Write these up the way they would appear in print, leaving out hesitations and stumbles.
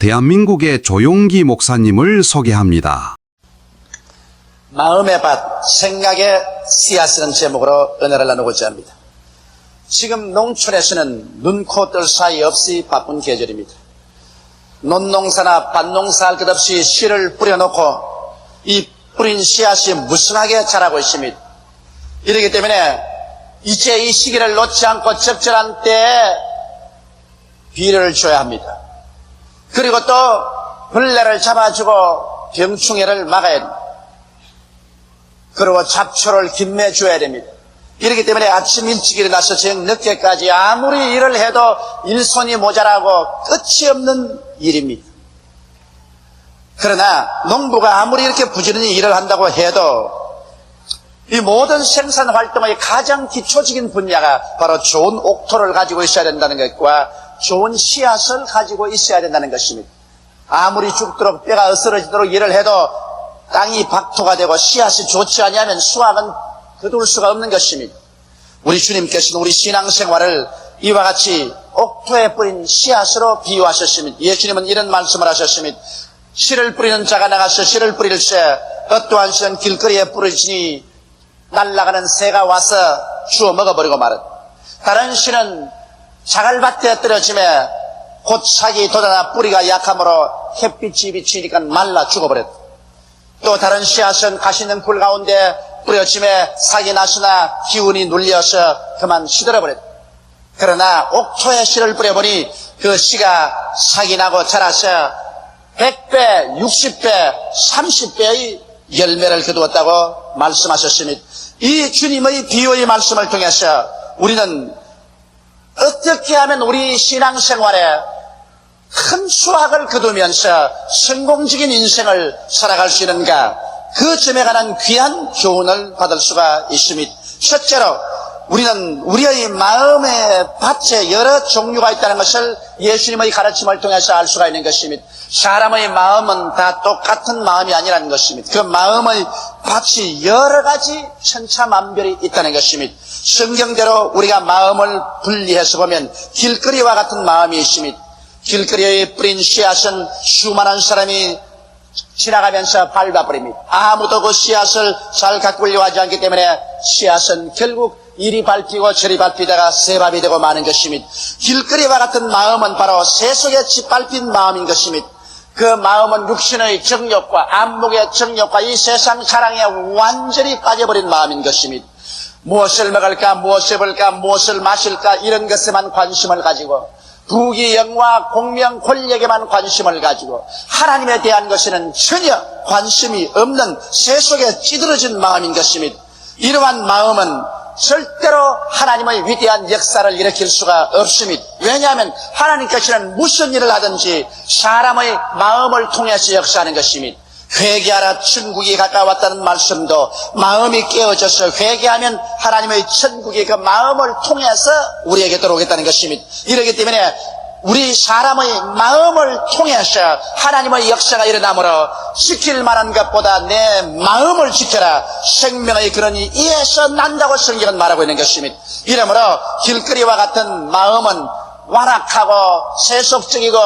대한민국의 조용기 목사님을 소개합니다. 마음의 밭, 생각의 씨앗이라는 제목으로 은혜를 나누고자 합니다. 지금 농촌에서는 눈, 코, 뜰 사이 없이 바쁜 계절입니다. 논농사나 밭농사 할 것 없이 씨를 뿌려놓고 이 뿌린 씨앗이 무성하게 자라고 있습니다. 이렇기 때문에 이제 이 시기를 놓지 않고 적절한 때에 비료를 줘야 합니다. 그리고 또 벌레를 잡아주고 병충해를 막아야 됩니다. 그리고 잡초를 김매줘야 됩니다. 이렇기 때문에 아침 일찍 일어나서 저녁 늦게까지 아무리 일을 해도 일손이 모자라고 끝이 없는 일입니다. 그러나 농부가 아무리 이렇게 부지런히 일을 한다고 해도 이 모든 생산 활동의 가장 기초적인 분야가 바로 좋은 옥토를 가지고 있어야 된다는 것과 좋은 씨앗을 가지고 있어야 된다는 것입니다. 아무리 죽도록 뼈가 으스러지도록 일을 해도 땅이 박토가 되고 씨앗이 좋지 않으면 수확은 거둘 수가 없는 것입니다. 우리 주님께서는 우리 신앙생활을 이와 같이 옥토에 뿌린 씨앗으로 비유하셨습니다. 예수님은 이런 말씀을 하셨습니다. 씨를 뿌리는 자가 나가서 씨를 뿌릴새 어떠한 씨는 길거리에 뿌리지니 날아가는 새가 와서 주워 먹어버리고 말은, 다른 씨는 자갈밭에 떨어지며 곧 sak이 돋아나 뿌리가 약함으로 햇빛이 비치니까 말라 죽어버렸다. 또 다른 씨앗은 가시는 굴 가운데 뿌려짐에 삭이 나서나 기운이 눌려서 그만 시들어버렸다. 그러나 옥토에 씨를 뿌려보니 그 씨가 삭이 나고 자라서 100배, 60배, 30배의 열매를 거두었다고 말씀하셨습니다. 이 주님의 비유의 말씀을 통해서 우리는 어떻게 하면 우리 신앙생활에 큰 수확을 거두면서 성공적인 인생을 살아갈 수 있는가, 그 점에 관한 귀한 교훈을 받을 수가 있습니다. 첫째로 우리는 우리의 마음의 밭에 여러 종류가 있다는 것을 예수님의 가르침을 통해서 알 수가 있는 것입니다. 사람의 마음은 다 똑같은 마음이 아니라는 것입니다. 그 마음의 밭이 여러 가지 천차만별이 있다는 것입니다. 성경대로 우리가 마음을 분리해서 보면 길거리와 같은 마음이 있습니다. 길거리에 뿌린 씨앗은 수많은 사람이 지나가면서 밟아버립니다. 아무도 그 씨앗을 잘 가꾸려고 하지 않기 때문에 씨앗은 결국 이리 밟히고 저리 밟히다가 새밥이 되고 마는 것입니다. 길거리와 같은 마음은 바로 새 속에 짓밟힌 마음인 것입니다. 그 마음은 육신의 정욕과 안목의 정욕과 이 세상 사랑에 완전히 빠져버린 마음인 것입니다. 무엇을 먹을까, 무엇을 입을까, 무엇을 마실까, 이런 것에만 관심을 가지고 부귀 영화 공명 권력에만 관심을 가지고 하나님에 대한 것에는 전혀 관심이 없는 새 속에 찌들어진 마음인 것입니다. 이러한 마음은 절대로 하나님의 위대한 역사를 일으킬 수가 없습니다. 왜냐하면 하나님께서는 무슨 일을 하든지 사람의 마음을 통해서 역사하는 것입니다. 회개하라 천국이 가까웠다는 말씀도 마음이 깨어져서 회개하면 하나님의 천국이 그 마음을 통해서 우리에게 들어오겠다는 것입니다. 이렇기 때문에 우리 사람의 마음을 통해서 하나님의 역사가 일어나므로 지킬 만한 것보다 내 마음을 지켜라, 생명의 근원이 이에서 난다고 성경은 말하고 있는 것입니다. 이러므로 길거리와 같은 마음은 완악하고 세속적이고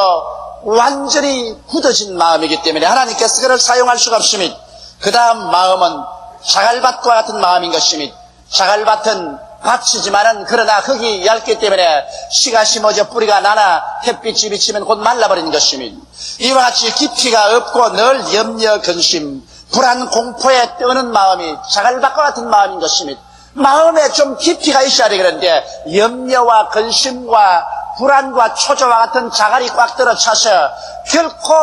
완전히 굳어진 마음이기 때문에 하나님께서 그를 사용할 수가 없습니다. 그 다음 마음은 자갈밭과 같은 마음인 것입니다. 자갈밭은 밭이지만은 그러나 흙이 얇기 때문에 씨가 심어져 뿌리가 나나 햇빛이 비치면 곧 말라버리는 것입니다. 이와 같이 깊이가 없고 늘 염려, 근심, 불안, 공포에 떠는 마음이 자갈밭과 같은 마음인 것입니다. 마음에 좀 깊이가 있어야 되는데 염려와 근심과 불안과 초조와 같은 자갈이 꽉 들어차서 결코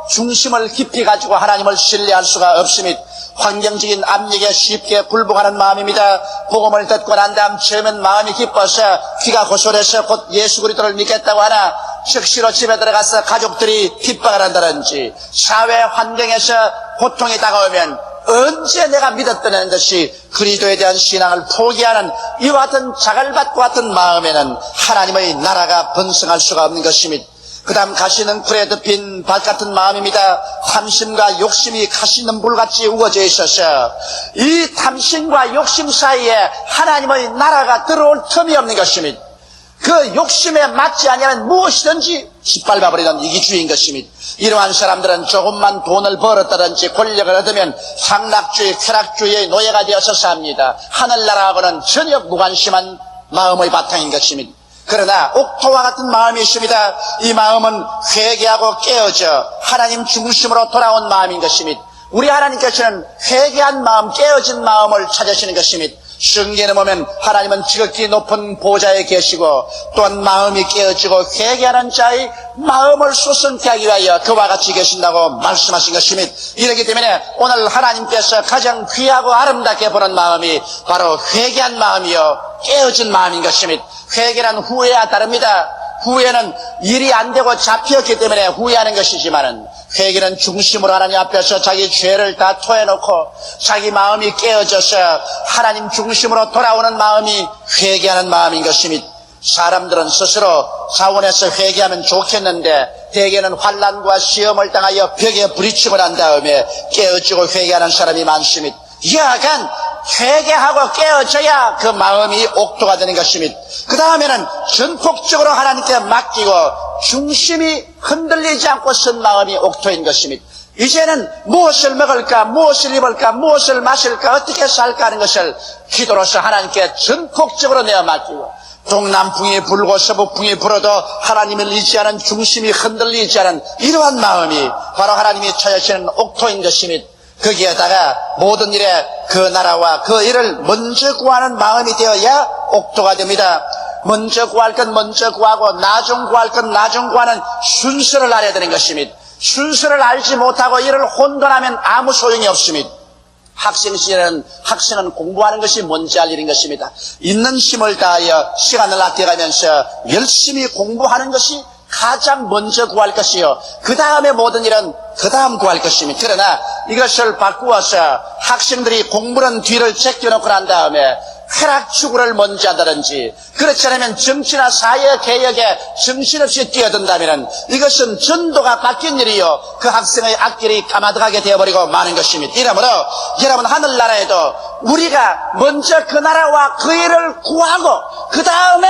중심을 깊이 가지고 하나님을 신뢰할 수가 없습니다. 환경적인 압력에 쉽게 굴복하는 마음입니다. 복음을 듣고 난 다음 처음엔 마음이 기뻐서 귀가 고소해서 곧 예수 그리스도를 믿겠다고 하나 즉시로 집에 들어가서 가족들이 핍박을 한다든지 사회 환경에서 고통이 다가오면 언제 내가 믿었던 듯이 그리스도에 대한 신앙을 포기하는 이와 같은 자갈밭과 같은 마음에는 하나님의 나라가 번성할 수가 없는 것입니다. 그 다음 가시는 불에 덮인 밭 같은 마음입니다. 탐심과 욕심이 가시는 불같이 우거져 있어서 이 탐심과 욕심 사이에 하나님의 나라가 들어올 틈이 없는 것입니다. 그 욕심에 맞지 아니하면 무엇이든지 짓밟아버리는 이기주의인 것입니다. 이러한 사람들은 조금만 돈을 벌었다든지 권력을 얻으면 상락주의, 쾌락주의의 노예가 되어서 삽니다. 하늘나라하고는 전혀 무관심한 마음의 바탕인 것입니다. 그러나 옥토와 같은 마음이 있습니다. 이 마음은 회개하고 깨어져 하나님 중심으로 돌아온 마음인 것입니다. 우리 하나님께서는 회개한 마음, 깨어진 마음을 찾으시는 것입니다. 성경에 보면 하나님은 지극히 높은 보좌에 계시고 또한 마음이 깨어지고 회개하는 자의 마음을 수선케 위하여 그와 같이 계신다고 말씀하신 것입니다. 이렇기 때문에 오늘 하나님께서 가장 귀하고 아름답게 보는 마음이 바로 회개한 마음이요 깨어진 마음인 것입니다. 회개란 후회와 다릅니다. 후회는 일이 안 되고 잡혔기 때문에 후회하는 것이지만은 회개는 중심으로 하나님 앞에서 자기 죄를 다 토해놓고 자기 마음이 깨어져서 하나님 중심으로 돌아오는 마음이 회개하는 마음인 것입니다. 사람들은 스스로 자원해서 회개하면 좋겠는데 대개는 환난과 시험을 당하여 벽에 부딪히고 난 다음에 깨어지고 회개하는 사람이 많습니다. 여하간 회개하고 깨어져야 그 마음이 옥토가 되는 것입니다. 그 다음에는 전폭적으로 하나님께 맡기고 중심이 흔들리지 않고 쓴 마음이 옥토인 것입니다. 이제는 무엇을 먹을까, 무엇을 입을까, 무엇을 마실까, 어떻게 살까 하는 것을 기도로서 하나님께 전폭적으로 내어 맡기고 동남풍이 불고 서북풍이 불어도 하나님을 의지하는 중심이 흔들리지 않은 이러한 마음이 바로 하나님이 찾으시는 옥토인 것입니다. 거기에다가 모든 일에 그 나라와 그 일을 먼저 구하는 마음이 되어야 옥토가 됩니다. 먼저 구할 건 먼저 구하고 나중 구할 건 나중 구하는 순서를 알아야 되는 것입니다. 순서를 알지 못하고 이를 혼돈하면 아무 소용이 없습니다. 학생 시절에는 학생은 공부하는 것이 뭔지 알 일인 것입니다. 있는 힘을 다하여 시간을 아껴가면서 열심히 공부하는 것이 가장 먼저 구할 것이요 그 다음에 모든 일은 그 다음 구할 것입니다. 그러나 이것을 바꾸어서 학생들이 공부는 뒤를 제껴놓고 난 다음에 쾌락추구를 먼저 한다든지 그렇지 않으면 정치나 사회개혁에 정신없이 뛰어든다면 이것은 전도가 바뀐 일이요 그 학생의 앞길이 까마득하게 되어버리고 마는 것입니다. 이러므로 여러분 하늘나라에도 우리가 먼저 그 나라와 그 일을 구하고 그 다음에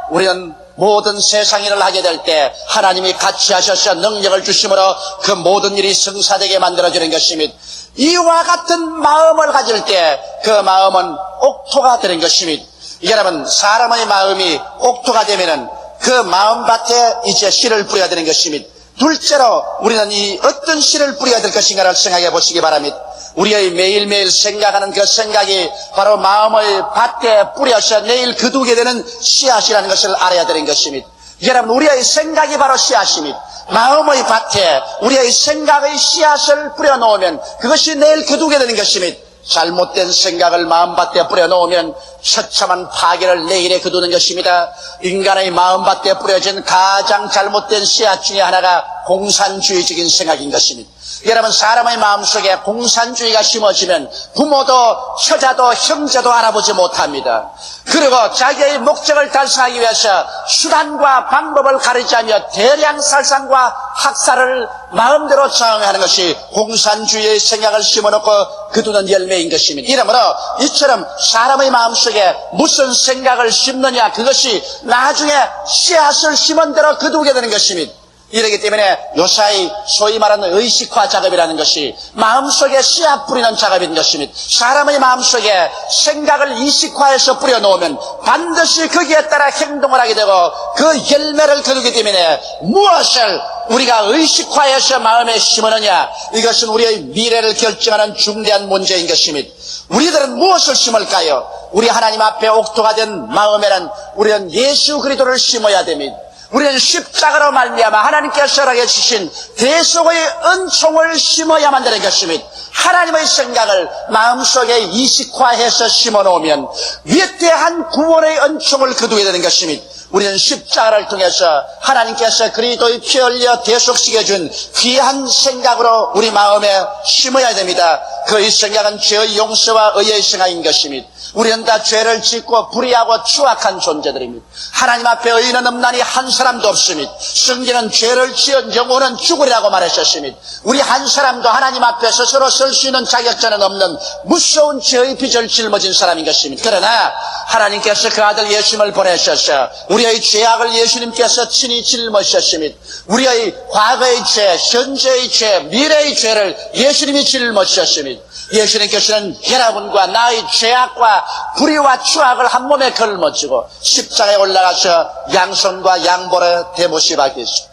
우리는 모든 세상 일을 하게 될 때 하나님이 같이 하셔서 능력을 주심으로 그 모든 일이 성사되게 만들어지는 것입니다. 이와 같은 마음을 가질 때 그 마음은 옥토가 되는 것입니다. 여러분 사람의 마음이 옥토가 되면은 그 마음밭에 이제 씨를 뿌려야 되는 것입니다. 둘째로 우리는 이 어떤 씨를 뿌려야 될 것인가를 생각해 보시기 바랍니다. 우리의 매일매일 생각하는 그 생각이 바로 마음의 밭에 뿌려서 내일 거두게 되는 씨앗이라는 것을 알아야 되는 것입니다. 여러분 우리의 생각이 바로 씨앗입니다. 마음의 밭에 우리의 생각의 씨앗을 뿌려놓으면 그것이 내일 거두게 되는 것입니다. 잘못된 생각을 마음밭에 뿌려놓으면 처참한 파괴를 내일에 거두는 것입니다. 인간의 마음밭에 뿌려진 가장 잘못된 씨앗 중에 하나가 공산주의적인 생각인 것입니다. 여러분 사람의 마음속에 공산주의가 심어지면 부모도 처자도 형제도 알아보지 못합니다. 그리고 자기의 목적을 달성하기 위해서 수단과 방법을 가리자며 대량 살상과 학살을 마음대로 저항하는 것이 공산주의의 생각을 심어놓고 거두는 열매인 것입니다. 이러므로 이처럼 사람의 마음속에 무슨 생각을 심느냐 그것이 나중에 씨앗을 심은 대로 거두게 되는 것입니다. 이러기 때문에 요사이 소위 말하는 의식화 작업이라는 것이 마음속에 씨앗 뿌리는 작업인 것입니다. 사람의 마음속에 생각을 이식화해서 뿌려놓으면 반드시 거기에 따라 행동을 하게 되고 그 열매를 거두기 때문에 무엇을 우리가 의식화해서 마음에 심으느냐 이것은 우리의 미래를 결정하는 중대한 문제인 것입니다. 우리들은 무엇을 심을까요? 우리 하나님 앞에 옥토가 된 마음에는 우리는 예수 그리스도를 심어야 됩니다. 우리는 십자가로 말미암아 하나님께서 허락해 주신 대속의 은총을 심어야만 되는 것입니다. 하나님의 생각을 마음속에 이식화해서 심어놓으면 위대한 구원의 은총을 거두게 되는 것입니다. 우리는 십자가를 통해서 하나님께서 그리스도의 피 흘려 대속시켜 준 귀한 생각으로 우리 마음에 심어야 됩니다. 그 이 생각은 죄의 용서와 의의 생각인 것입니다. 우리는 다 죄를 짓고 불의하고 추악한 존재들입니다. 하나님 앞에 의인은 없나니 한 사람도 없습니다. 성경은 죄를 지은 영혼은 죽으리라고 말하셨습니다. 우리 한 사람도 하나님 앞에 스스로 설 수 있는 자격자는 없는 무서운 죄의 빚을 짊어진 사람인 것입니다. 그러나 하나님께서 그 아들 예수님을 보내셔서 우리의 죄악을 예수님께서 친히 짊어지셨습니다. 우리의 과거의 죄, 현재의 죄, 미래의 죄를 예수님이 짊어지셨습니다. 예수님께서는 여러분과 나의 죄악과 불의와 추악을 한 몸에 걸머지고 십자가에 올라가서 양손과 양볼에 대못이 박히시고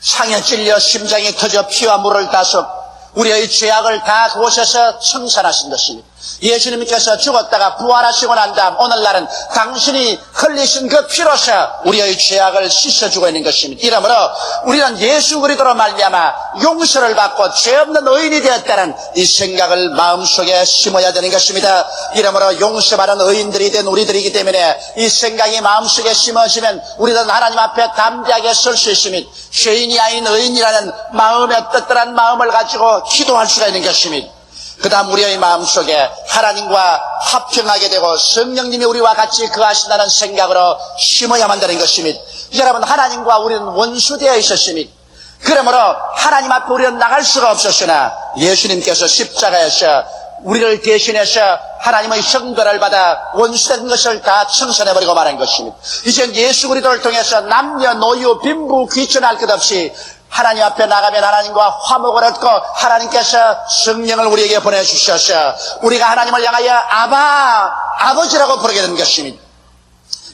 상에 찔려 심장이 터져 피와 물을 따서 우리의 죄악을 다 그곳에서 청산하신 것입니다. 예수님께서 죽었다가 부활하시고 난 다음 오늘날은 당신이 흘리신 그 피로서 우리의 죄악을 씻어주고 있는 것입니다. 이러므로 우리는 예수 그리스도로 말미암아 용서를 받고 죄 없는 의인이 되었다는 이 생각을 마음속에 심어야 되는 것입니다. 이러므로 용서받은 의인들이 된 우리들이기 때문에 이 생각이 마음속에 심어지면 우리는 하나님 앞에 담대하게 설 수 있습니다. 죄인이 아닌 의인이라는 마음의 떳떳한 마음을 가지고 기도할 수가 있는 것입니다. 그 다음 우리의 마음속에 하나님과 합평하게 되고 성령님이 우리와 같이 거하신다는 생각으로 심어야만 되는 것입니다. 여러분, 하나님과 우리는 원수되어 있었습니다. 그러므로 하나님 앞에 우리는 나갈 수가 없었으나 예수님께서 십자가에서 우리를 대신해서 하나님의 형벌을 받아 원수된 것을 다 청산해버리고 말한 것입니다. 이제 예수 그리스도를 통해서 남녀, 노유, 빈부, 귀천할 것 없이 하나님 앞에 나가면 하나님과 화목을 얻고 하나님께서 성령을 우리에게 보내주셔서 우리가 하나님을 향하여 아바, 아버지라고 부르게 된 것입니다.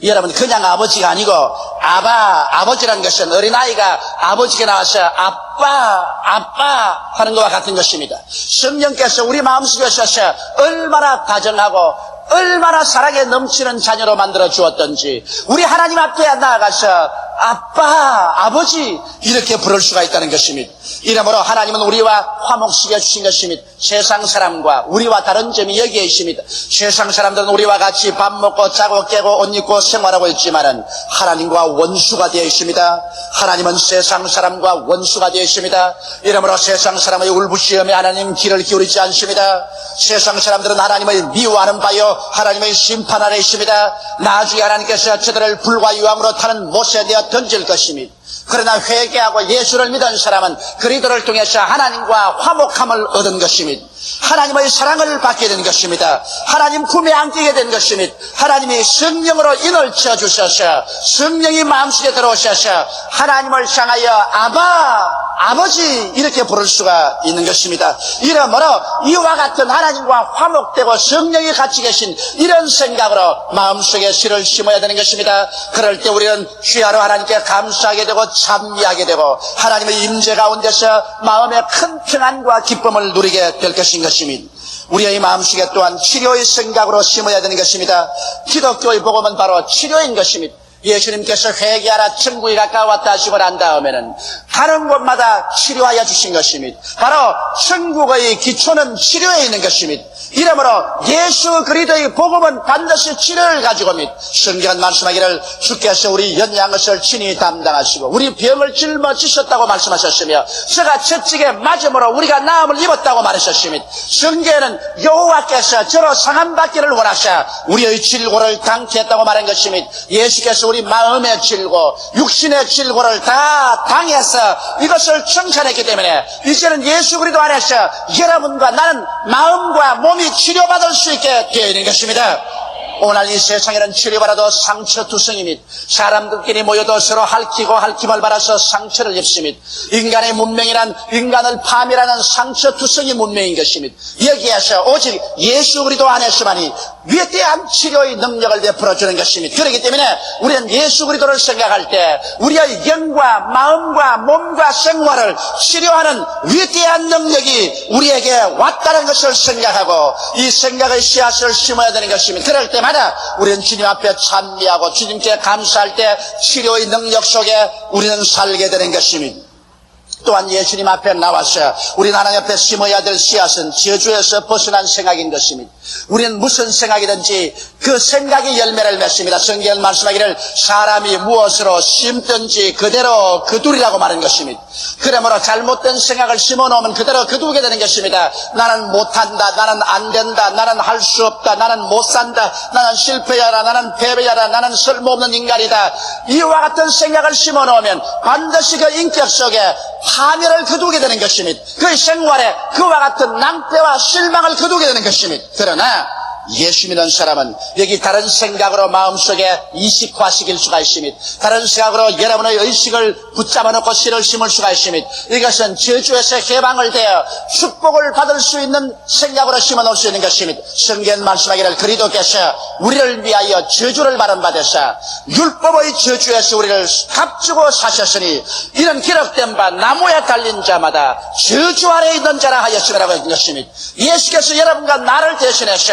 여러분, 그냥 아버지가 아니고 아버지라는 것은 어린아이가 아버지가 나와서 아빠 하는 것과 같은 것입니다. 성령께서 우리 마음속에 오셔서 얼마나 다정하고 얼마나 사랑에 넘치는 자녀로 만들어 주었던지 우리 하나님 앞에 나아가서 아빠, 아버지 이렇게 부를 수가 있다는 것입니다. 이러므로 하나님은 우리와 화목시켜 주신 것입니다. 세상 사람과 우리와 다른 점이 여기에 있습니다. 세상 사람들은 우리와 같이 밥 먹고 자고 깨고 옷 입고 생활하고 있지만은 하나님과 원수가 되어 있습니다. 하나님은 세상 사람과 원수가 되어 있습니다. 이러므로 세상 사람의 울부짖음에 하나님 귀를 기울이지 않습니다. 세상 사람들은 하나님을 미워하는 바요 하나님의 심판 아래 있습니다. 나중에 하나님께서 저들을 불과 유황으로 타는 못에 내어 던질 것입니다. 그러나 회개하고 예수를 믿은 사람은 그리스도를 통해서 하나님과 화목함을 얻은 것입니다. 하나님의 사랑을 받게 된 것입니다. 하나님 품에 안기게 된 것입니다. 하나님이 성령으로 인을 쳐주셔서 성령이 마음속에 들어오셔서 하나님을 향하여 아바, 아버지 이렇게 부를 수가 있는 것입니다. 이러므로 이와 같은 하나님과 화목되고 성령이 같이 계신 이런 생각으로 마음속에 씨를 심어야 되는 것입니다. 그럴 때 우리는 귀하로 하나님께 감사하게 되고 찬미하게 되고 하나님의 임재 가운데서 마음의 큰 평안과 기쁨을 누리게 될 것인 것입니다. 우리의 마음속에 또한 치료의 생각으로 심어야 되는 것입니다. 기독교의 복음은 바로 치료인 것입니다. 예수님께서 회개하라 천국이 가까웠다 하시고 난 다음에는 가는 곳마다 치료하여 주신 것입니다. 바로 천국의 기초는 치료에 있는 것입니다. 이러므로 예수 그리스도의 복음은 반드시 치료를 가지고 옵니다. 성경은 말씀하기를 주께서 우리 연약한 것을 친히 담당하시고 우리 병을 짊어지셨다고 말씀하셨으며 저가 채찍에 맞음으로 우리가 나음을 입었다고 말하셨습니다. 성경에는 여호와께서 저로 상함받기를 원하사 우리의 질고를 당케 했다고 말한 것입니다. 예수께서 우리 마음의 질고 육신의 질고를 다 당해서 이것을 청산했기 때문에 이제는 예수 그리스도 안에서 여러분과 나는 마음과 몸이 치료받을 수 있게 되어 있는 것입니다. 오늘 이 세상에는 치료받아도 상처투성입니다. 사람들끼리 모여도 서로 핥히고 핥힘을 받아서 상처를 입습니다. 인간의 문명이란 인간을 파멸하는 상처투성이 문명인 것입니다. 여기에서 오직 예수 그리스도 안에서만이 위대한 치료의 능력을 베풀어주는 것입니다. 그렇기 때문에 우리는 예수 그리스도를 생각할 때 우리의 영과 마음과 몸과 생활을 치료하는 위대한 능력이 우리에게 왔다는 것을 생각하고 이 생각의 씨앗을 심어야 되는 것입니다. 그럴 때마다 우리는 주님 앞에 찬미하고 주님께 감사할 때 치료의 능력 속에 우리는 살게 되는 것입니다. 또한 예수님 앞에 나와서 우리는 하나님 앞에 심어야 될 씨앗은 저주에서 벗어난 생각인 것입니다. 우리는 무슨 생각이든지 그 생각이 열매를 맺습니다. 성경은 말씀하기를 사람이 무엇으로 심든지 그대로 거두리라고 말한 것입니다. 그러므로 잘못된 생각을 심어놓으면 그대로 거두게 되는 것입니다. 나는 못한다, 나는 안 된다, 나는 할 수 없다, 없다, 나는 못 산다, 나는 실패자라, 나는 패배자라, 나는 쓸모없는 인간이다, 이와 같은 생각을 심어놓으면 반드시 그 인격 속에 파멸을 거두게 되는 것입니다. 그 생활에 그와 같은 낭패와 실망을 거두게 되는 것입니다. 그러나 예수 믿는 사람은 여기 다른 생각으로 마음속에 이식화시킬 수가 있습니다. 다른 생각으로 여러분의 의식을 붙잡아 놓고 씨를 심을 수가 있습니다. 이것은 저주에서 해방을 되어 축복을 받을 수 있는 생각으로 심어 놓을 수 있는 것입니다. 성경 말씀하기를 그리스도께서 우리를 위하여 저주를 받으사 율법의 저주에서 우리를 값주고 사셨으니 이는 기록된 바 나무에 달린 자마다 저주 아래 있는 자라 하였음이라고 했던 것입니다. 예수께서 여러분과 나를 대신해서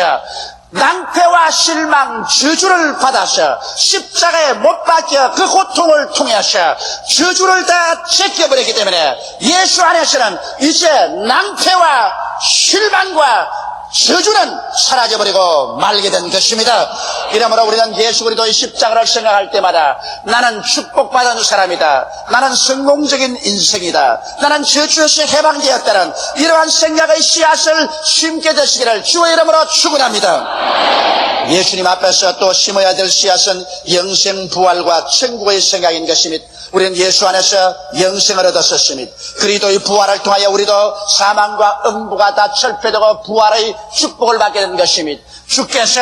낭패와 실망, 저주를 받아서 십자가에 못 박혀 그 고통을 통해서 저주를 다 제껴버렸기 때문에 예수 안에서는 이제 낭패와 실망과 저주는 사라져버리고 말게 된 것입니다. 이러므로 우리는 예수 그리스도의 십자가를 생각할 때마다 나는 축복받은 사람이다, 나는 성공적인 인생이다, 나는 저주에서 해방되었다는 이러한 생각의 씨앗을 심게 되시기를 주의 이름으로 축원합니다. 예수님 앞에서 또 심어야 될 씨앗은 영생 부활과 천국의 생각인 것입니다. 우리는 예수 안에서 영생을 얻었었습니다. 그리스도의 부활을 통하여 우리도 사망과 음부가 다 철폐되고 부활의 축복을 받게 된 것입니다. 주께서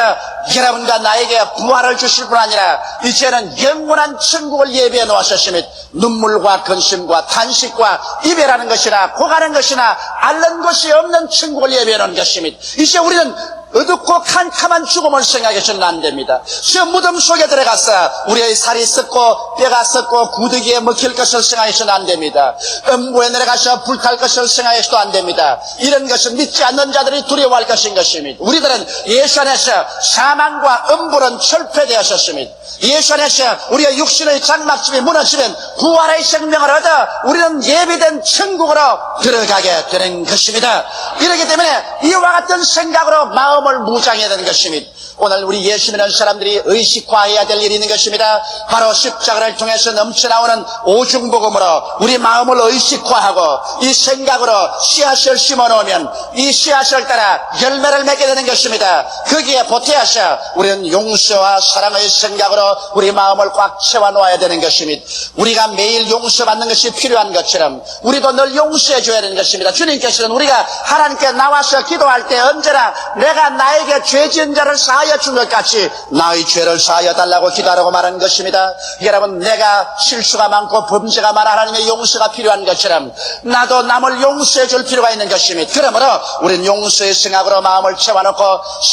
여러분과 나에게 부활을 주실 뿐 아니라 이제는 영원한 천국을 예비해 놓으셨습니다. 눈물과 근심과 탄식과 이별하는 것이나 고가는 것이나 앓는 것이 없는 천국을 예비해 놓은 것입니다. 이제 우리는 어둡고 캄캄한 죽음을 생각해서는 안 됩니다. 저 무덤 속에 들어가서 우리의 살이 썩고 뼈가 썩고 구더기에 먹힐 것을 생각해서는 안 됩니다. 음부에 내려가서 불탈 것을 생각해서도 안 됩니다. 이런 것은 믿지 않는 자들이 두려워할 것인 것입니다. 우리들은 예수 안에서 사망과 음부는 철폐되었습니다. 예수 안에서 우리의 육신의 장막집이 무너지면 부활의 생명을 얻어 우리는 예비된 천국으로 들어가게 되는 것입니다. 이렇기 때문에 이와 같은 생각으로 마음을 무장해야 되는 것입니다. 오늘 우리 예수 믿는 사람들이 의식화해야 될 일이 있는 것입니다. 바로 십자가를 통해서 넘쳐나오는 오중복음으로 우리 마음을 의식화하고 이 생각으로 씨앗을 심어놓으면 이 씨앗을 따라 열매를 맺게 되는 것입니다. 거기에 보태어서 우리는 용서와 사랑의 생각으로 우리 마음을 꽉 채워놓아야 되는 것입니다. 우리가 매일 용서받는 것이 필요한 것처럼 우리도 늘 용서해 줘야 되는 것입니다. 주님께서는 우리가 하나님께 나와서 기도할 때 언제나 내가 나에게 죄 지은 자를 사하여 준 것 같이 나의 죄를 사하여 달라고 기도하라고 말하는 것입니다. 여러분, 내가 실수가 많고 범죄가 많아 하나님의 용서가 필요한 것처럼 나도 남을 용서해 줄 필요가 있는 것입니다. 그러므로 우리는 용서의 생각으로 마음을 채워놓고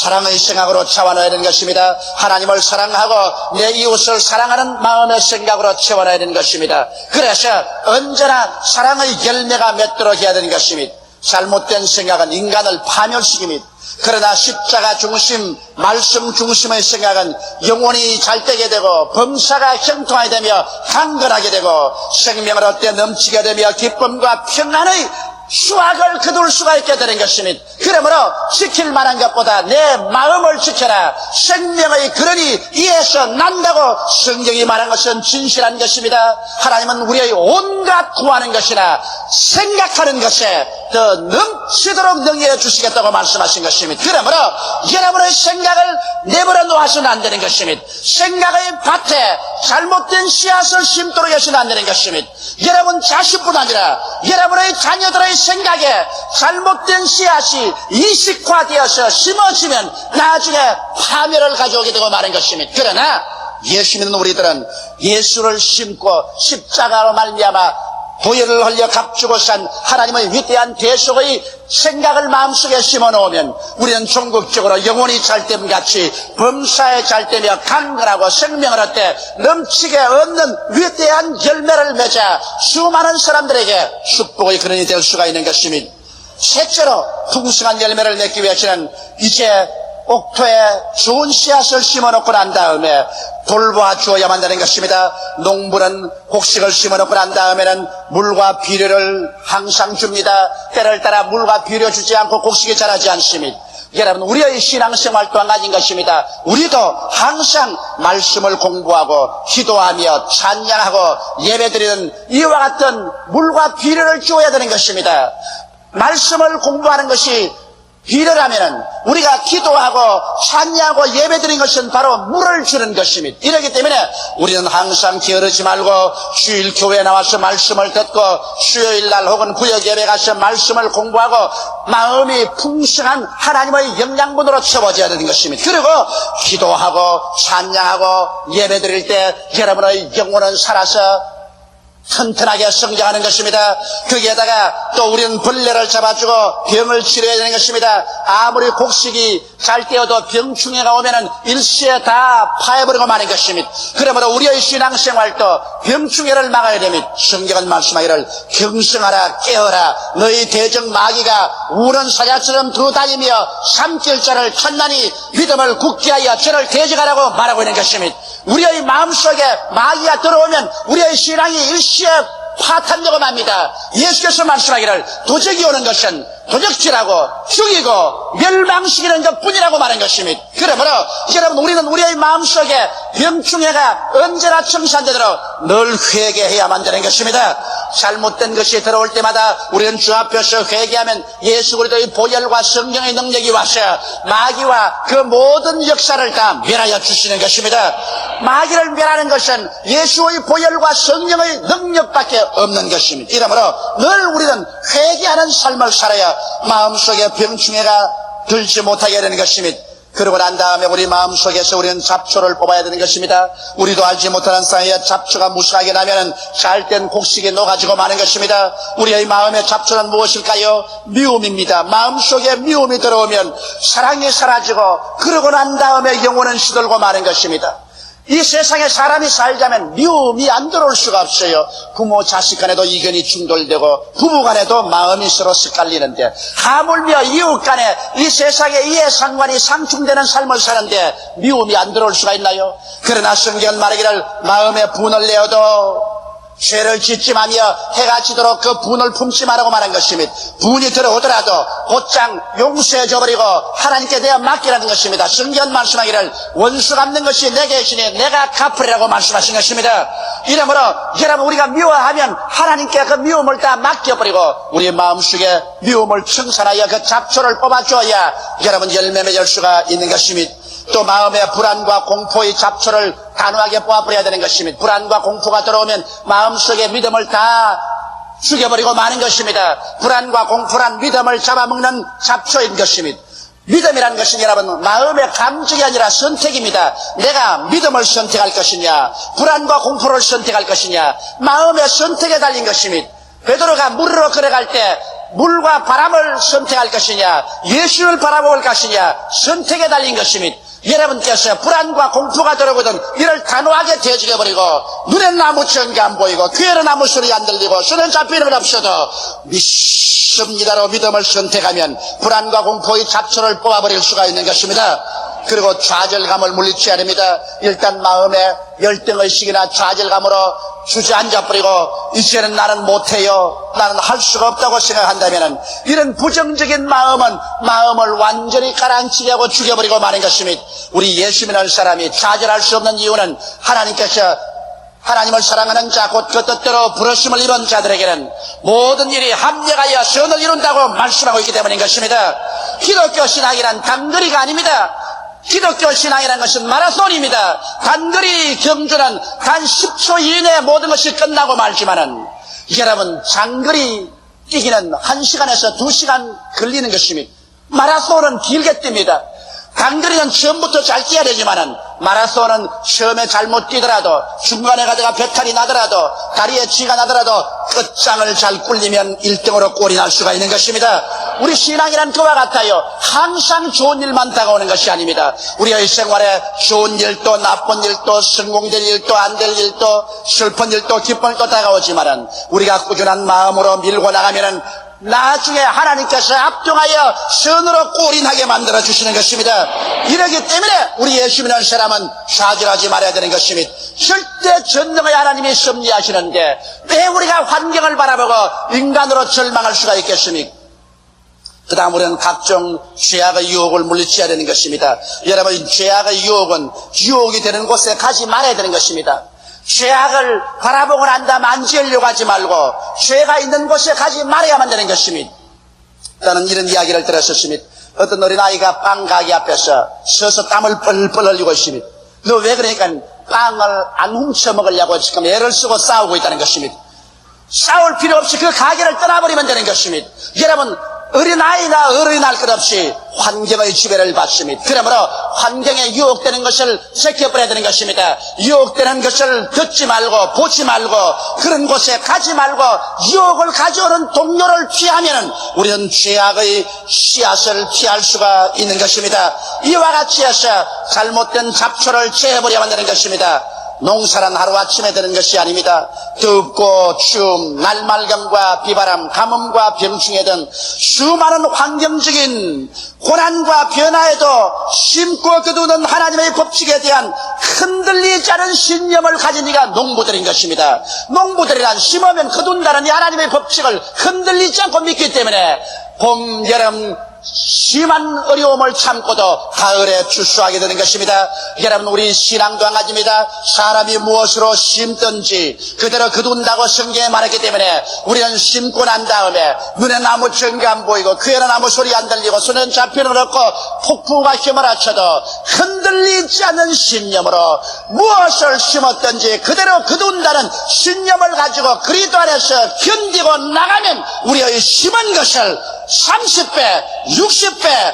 사랑의 생각으로 채워넣어야 되는 것입니다. 하나님을 사랑하고 내 이웃을 사랑하는 마음의 생각으로 채워넣어야 되는 것입니다. 그래서 언제나 사랑의 열매가 맺도록 해야 되는 것입니다. 잘못된 생각은 인간을 파멸시킵니다. 그러나 십자가 중심, 말씀 중심의 생각은 영혼이 잘되게 되고 범사가 형통하게 되며 강건하게 되고 생명을 얻게 넘치게 되며 기쁨과 평안의 수확을 거둘 수가 있게 되는 것입니다. 그러므로 지킬 만한 것보다 내 마음을 지켜라. 생명의 근원이 이에서 난다고 성경이 말한 것은 진실한 것입니다. 하나님은 우리의 온갖 구하는 것이나 생각하는 것에 더 넘치도록 능력해 주시겠다고 말씀하신 것입니다. 그러므로 여러분의 생각을 내버려 놓아서는 안 되는 것입니다. 생각의 밭에 잘못된 씨앗을 심도록 해서는 안 되는 것입니다. 여러분 자신뿐 아니라 여러분의 자녀들의 생각에 잘못된 씨앗이 이식화되어서 심어지면 나중에 파멸을 가져오게 되고 마는 것입니다. 그러나 예수 믿는 우리들은 예수를 심고 십자가로 말미암아 보혈을 흘려 값주고 산 하나님의 위대한 대속의 생각을 마음속에 심어놓으면 우리는 종국적으로 영혼이 잘됨 같이 범사에 잘되며 강건하고 생명을 얻되 넘치게 얻는 위대한 열매를 맺어 수많은 사람들에게 축복의 근원이 될 수가 있는 것입니다. 셋째로 풍성한 열매를 맺기 위해서는 이제 옥토에 좋은 씨앗을 심어놓고 난 다음에 돌봐주어야만 되는 것입니다. 농부는 곡식을 심어놓고 난 다음에는 물과 비료를 항상 줍니다. 때를 따라 물과 비료 주지 않고 곡식이 자라지 않습니다. 여러분, 우리의 신앙생활 또한 가진 것입니다. 우리도 항상 말씀을 공부하고 기도하며 찬양하고 예배드리는 이와 같은 물과 비료를 주어야 되는 것입니다. 말씀을 공부하는 것이 일을 하면은 우리가 기도하고 찬양하고 예배드린 것은 바로 물을 주는 것입니다. 이렇기 때문에 우리는 항상 게으르지 말고 주일 교회에 나와서 말씀을 듣고 수요일 날 혹은 구역 예배 가서 말씀을 공부하고 마음이 풍성한 하나님의 영양분으로 채워져야 되는 것입니다. 그리고 기도하고 찬양하고 예배드릴 때 여러분의 영혼은 살아서 튼튼하게 성장하는 것입니다. 거기에다가 또 우리는 벌레를 잡아주고 병을 치료해야 되는 것입니다. 아무리 곡식이 잘 떼어도 병충해가 오면은 일시에 다 파해버리고 마는 것입니다. 그러므로 우리의 신앙생활도 병충해를 막아야 됩니다. 성경은 말씀하기를 경성하라 깨어라 너희 대적 마귀가 우는 사자처럼 두루다니며 삼킬자를 천만이 믿음을 굳게 하여 저를 대적하라고 말하고 있는 것입니다. 우리의 마음속에 마귀가 들어오면 우리의 신앙이 일시에 파탄되고 맙니다. 예수께서 말씀하기를 도적이 오는 것은 도적질하고 죽이고 멸망시키는 것뿐이라고 말한 것입니다. 그러므로 여러분 우리는 우리의 마음속에 병충해가 언제나 청산되도록 늘 회개해야만 되는 것입니다. 잘못된 것이 들어올 때마다 우리는 주 앞에서 회개하면 예수 그리스도의 보혈과 성령의 능력이 와서 마귀와 그 모든 역사를 다 멸하여 주시는 것입니다. 마귀를 멸하는 것은 예수의 보혈과 성령의 능력밖에 없는 것입니다. 이러므로 늘 우리는 회개하는 삶을 살아야 마음속에 병충해가 들지 못하게 되는 것입니다. 그러고 난 다음에 우리 마음속에서 우리는 잡초를 뽑아야 되는 것입니다. 우리도 알지 못하는 사이에 잡초가 무수하게 나면 잘된 곡식이 녹아지고 마는 것입니다. 우리의 마음의 잡초는 무엇일까요? 미움입니다. 마음속에 미움이 들어오면 사랑이 사라지고 그러고 난 다음에 영혼은 시들고 마는 것입니다. 이 세상에 사람이 살자면 미움이 안 들어올 수가 없어요. 부모 자식 간에도 이견이 충돌되고 부부 간에도 마음이 서로 엇갈리는데 하물며 이웃 간에 이 세상에 이해상관이 상충되는 삶을 사는데 미움이 안 들어올 수가 있나요? 그러나 성경은 말하기를 마음에 분을 내어도 죄를 짓지 마며 해가 지도록 그 분을 품지 말라고 말한 것입니다. 분이 들어오더라도 곧장 용서해줘버리고 하나님께 내어 맡기라는 것입니다. 성경은 말씀하기를 원수 갚는 것이 내게 있으니 내가 갚으리라고 말씀하신 것입니다. 이러므로 여러분 우리가 미워하면 하나님께 그 미움을 다 맡겨버리고 우리 마음속에 미움을 청산하여 그 잡초를 뽑아줘야 여러분 열매 맺을 수가 있는 것입니다. 또 마음의 불안과 공포의 잡초를 단호하게 뽑아버려야 되는 것입니다. 불안과 공포가 들어오면 마음속에 믿음을 다 죽여버리고 마는 것입니다. 불안과 공포란 믿음을 잡아먹는 잡초인 것입니다. 믿음이라는 것은 여러분 마음의 감정이 아니라 선택입니다. 내가 믿음을 선택할 것이냐 불안과 공포를 선택할 것이냐 마음의 선택에 달린 것입니다. 베드로가 물으로 걸어갈 때 물과 바람을 선택할 것이냐 예수를 바라볼 것이냐 선택에 달린 것입니다. 여러분께서 불안과 공포가 들어오거든 이를 단호하게 대적해버리고 눈엔 나무 전기 안 보이고 귀에는 아무 소리 안 들리고 손은 잡히는 건 없어도 믿습니다로 믿음을 선택하면 불안과 공포의 잡초를 뽑아버릴 수가 있는 것입니다. 그리고 좌절감을 물리쳐야 됩니다. 일단 마음에 열등의식이나 좌절감으로 주저앉아버리고 이제는 나는 못해요 나는 할 수가 없다고 생각한다면 이런 부정적인 마음은 마음을 완전히 가라앉히게 하고 죽여버리고 마는 것입니다. 우리 예수 믿는 사람이 좌절할 수 없는 이유는 하나님께서 하나님을 사랑하는 자 곧 그 뜻대로 부르심을 입은 자들에게는 모든 일이 합력하여 선을 이룬다고 말씀하고 있기 때문인 것입니다. 기독교 신앙이란 단거리가 아닙니다. 기독교 신앙이라는 것은 마라톤입니다. 단거리 경주는 단 10초 이내에 모든 것이 끝나고 말지만은 여러분 장거리 뛰기는 1시간에서 2시간 걸리는 것입니다. 마라톤은 길게 뜁니다. 단거리는 처음부터 잘 뛰어야 되지만은 마라톤은 처음에 잘못 뛰더라도 중간에 가다가 배탈이 나더라도 다리에 쥐가 나더라도 끝장을 잘 꿀리면 1등으로 꼴이 날 수가 있는 것입니다. 우리 신앙이란 그와 같아요. 항상 좋은 일만 다가오는 것이 아닙니다. 우리의 생활에 좋은 일도 나쁜 일도 성공될 일도 안 될 일도 슬픈 일도 기쁜 일도 다가오지만은 우리가 꾸준한 마음으로 밀고 나가면은 나중에 하나님께서 압동하여 선으로 꼴이 나게 만들어 주시는 것입니다. 이러기 때문에 우리 예수 믿는 사람은 좌절하지 말아야 되는 것입니다. 절대 전능의 하나님이 섭리하시는데 왜 우리가 환경을 바라보고 인간으로 절망할 수가 있겠습니까? 그 다음 우리는 각종 죄악의 유혹을 물리쳐야 되는 것입니다. 여러분 죄악의 유혹은 유혹이 되는 곳에 가지 말아야 되는 것입니다. 죄악을 바라보고 난 다음 만지려고 하지 말고 죄가 있는 곳에 가지 말아야만 되는 것입니다. 나는 이런 이야기를 들었었습니다. 어떤 어린아이가 빵 가게 앞에서 서서 땀을 뻘뻘 흘리고 있습니다. 너 왜 그러니까 빵을 안 훔쳐 먹으려고 지금 애를 쓰고 싸우고 있다는 것입니다. 싸울 필요 없이 그 가게를 떠나버리면 되는 것입니다. 여러분, 어린아이나 어른이 할 것 없이 환경의 지배를 받습니다. 그러므로 환경에 유혹되는 것을 제껴버려야 되는 것입니다. 유혹되는 것을 듣지 말고 보지 말고 그런 곳에 가지 말고 유혹을 가져오는 동료를 피하면 우리는 죄악의 씨앗을 피할 수가 있는 것입니다. 이와 같이 해서 잘못된 잡초를 제해버려야 되는 것입니다. 농사란 하루아침에 되는 것이 아닙니다. 덥고 추움, 날맑음과 비바람, 가뭄과 병충해 등 수많은 환경적인 고난과 변화에도 심고 거두는 하나님의 법칙에 대한 흔들리지 않은 신념을 가진 이가 농부들인 것입니다. 농부들이란 심으면 거둔다는 이 하나님의 법칙을 흔들리지 않고 믿기 때문에 봄, 여름, 심한 어려움을 참고도 가을에 추수하게 되는 것입니다. 여러분, 우리 신앙도 마찬가지입니다. 사람이 무엇으로 심든지 그대로 거둔다고 성경에 말했기 때문에 우리는 심고 난 다음에 눈에 나무 전가 안 보이고 귀에는 아무 소리 안 들리고 손에는 잡히는 없고 폭풍과 힘을 합쳐도 흔들리지 않는 신념으로 무엇을 심었든지 그대로 거둔다는 신념을 가지고 그리스도 안에서 견디고 나가면 우리의 심은 것을 30배, 60배,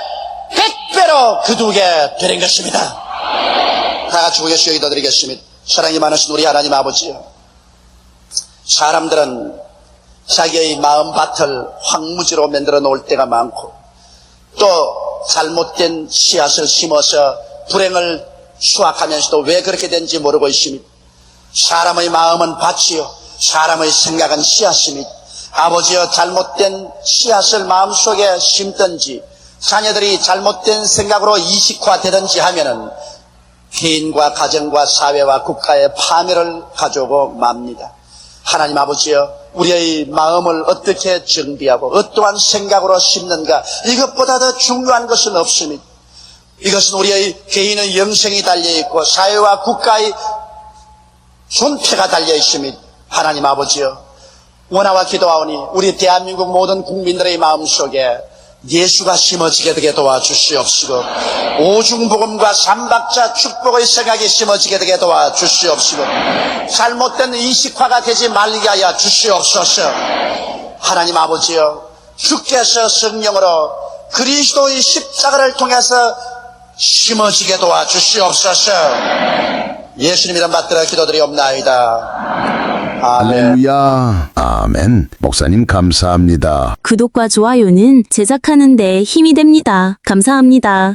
100배로 거두게 되는 것입니다. 다 같이 고개시 기도드리겠습니다. 사랑이 많으신 우리 하나님 아버지요, 사람들은 자기의 마음밭을 황무지로 만들어 놓을 때가 많고 또 잘못된 씨앗을 심어서 불행을 수확하면서도 왜 그렇게 된지 모르고 있습니다. 사람의 마음은 밭이요 사람의 생각은 씨앗입니다. 아버지여, 잘못된 씨앗을 마음속에 심든지 자녀들이 잘못된 생각으로 이식화되든지 하면은 개인과 가정과 사회와 국가의 파멸을 가져오고 맙니다. 하나님 아버지여, 우리의 마음을 어떻게 정비하고 어떠한 생각으로 심는가, 이것보다 더 중요한 것은 없습니다. 이것은 우리의 개인의 영생이 달려있고 사회와 국가의 존폐가 달려있습니다. 하나님 아버지여, 원하와 기도하오니 우리 대한민국 모든 국민들의 마음속에 예수가 심어지게 되게 도와주시옵시고 오중복음과 삼박자 축복의 생각이 심어지게 되게 도와주시옵시고 잘못된 인식화가 되지 말게 하여 주시옵소서. 하나님 아버지여, 주께서 성령으로 그리스도의 십자가를 통해서 심어지게 도와주시옵소서. 예수님 이름 받들어 기도드리옵나이다. 아멘. 할렐루야. 아멘. 목사님 감사합니다. 구독과 좋아요는 제작하는 데 힘이 됩니다. 감사합니다.